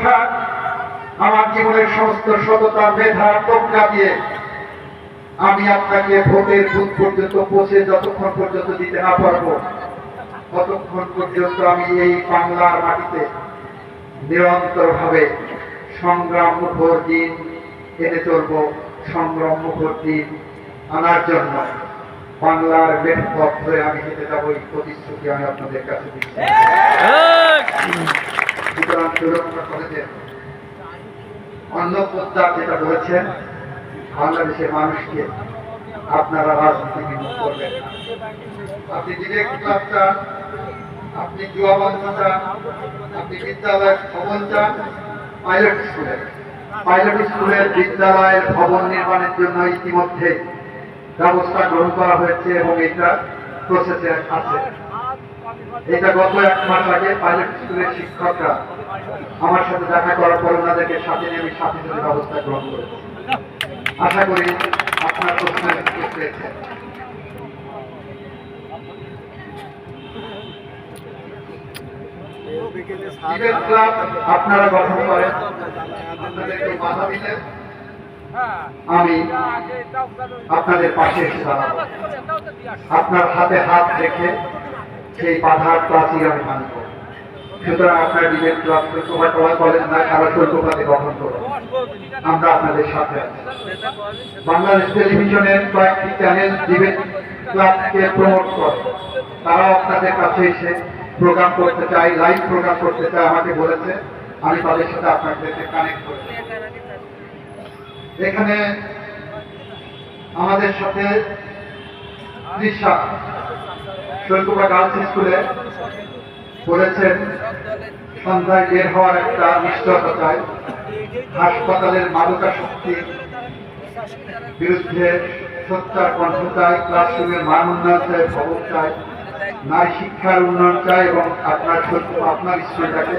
নিষ্ঠা, আমার জীবনের সমস্ত সততা মেধা প্রজ্ঞা দিয়ে আমি আপনাকে ভোটের বুথ পর্যন্ত পৌঁছে যতক্ষণ পর্যন্ত দিতে না পারবো ততক্ষণ পর্যন্ত আমি এই বাংলার মাটিতে নিরন্তরভাবে সংগ্রাম মুখর দিন এনে চলব। সংগ্রাম মুখর দিন আনার জন্য বাংলার পথ ধরে আমি হেঁটে যাবো, এই প্রতিশ্রুতি আমি আপনাদের কাছে দিচ্ছি। সুতরাং সুরক্ষা কলেজের অন্য পোদ্দার যেটা বলেছেন, বাংলাদেশের মানুষকে আপনারা রাজনীতি বিমুখ করবেন। আপনি ডিরেক্ট ক্লাব চান, আপনি যুবা মঞ্চ চান, আপনি বিদ্যালয়ের ভবন চান, পাইলট স্কুলের বিদ্যালয়ের ভবন নির্মাণের জন্য ইতিমধ্যে ব্যবস্থা গ্রহণ করা হয়েছে এবং এটা প্রসেসে আছে। এটা গত 1 মাস আগে পাইলট স্কুলের শিক্ষকরা আমার সাথে দেখা করার পর ওনাদেরকে সাথে নিয়ে আমি সাথে সাথে ব্যবস্থা গ্রহণ করেছি। আশা করি আপনার প্রশ্নের উত্তর পেয়েছেন। আপনারা গঠন করেন, আপনাদেরকে বাধা দিলে আমি আপনাদের পাশে এসে দাঁড়াবো। আপনার হাতে হাত রেখে সেই বাধার প্রাচীর আমি মানব। সুতরাং আপনার ডিবেট ক্লাব কলেজ না সারা শৈল্যপাতে গঠন করুন, আমরা আপনাদের সাথে আছি। বাংলাদেশ টেলিভিশনের কয়েকটি চ্যানেল ডিবেট ক্লাবকে প্রমোট করে, তারাও আপনাদের কাছে এসে প্রোগ্রাম করতে চাই, লাইভ প্রোগ্রাম করতে চাই, আমাকে বলেছে। আমি তাদের সাথে আপনাদেরকে কানেক্ট করি। এখানে আমাদের সাথে তৃষা শৈলকুপা গার্লস স্কুলে বলেছেন সন্ধ্যায় বের হওয়ার একটা নিশ্চয়তা চাই, হাসপাতালের মাদকাসক্তির বিরুদ্ধে সোচ্চার কণ্ঠ চাই, ক্লাসরুমের মান উন্নয়ন চাই, ভবন চাই, নারী শিক্ষার উন্নয়ন চাই এবং আপনার স্কুলটাকে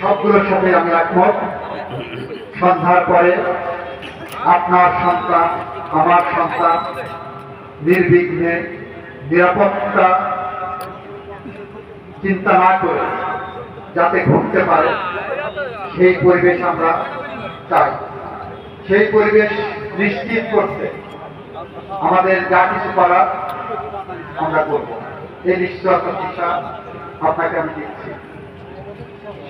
সবগুলোর সাথে আমি একমত। সন্ধ্যার পরে আপনার সন্তান, আমার সন্তান নির্বিঘ্নে নিরাপত্তা চিন্তা না করে যাতে ঘুরতে পারে সেই পরিবেশ আমরা চাই। সেই পরিবেশ নিশ্চিত করতে আমাদের যা কিছু করার আমরা করব। এই নিশ্চয়তা দিশা আপনাকে আমি দিচ্ছি।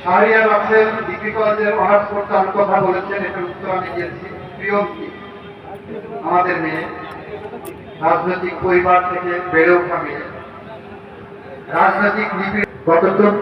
শাহরিয়ার আছেন ডিগ্রি কলেজের অনার্স করতে আমি কথা বলেছেন, এটার উত্তর আমি দিয়েছি। প্রিয়ঙ্কি আমাদের মেয়ে, রাজনৈতিক পরিবার থেকে বেড়ে ওঠা মেয়ে, রাজনৈতিক লিপি গত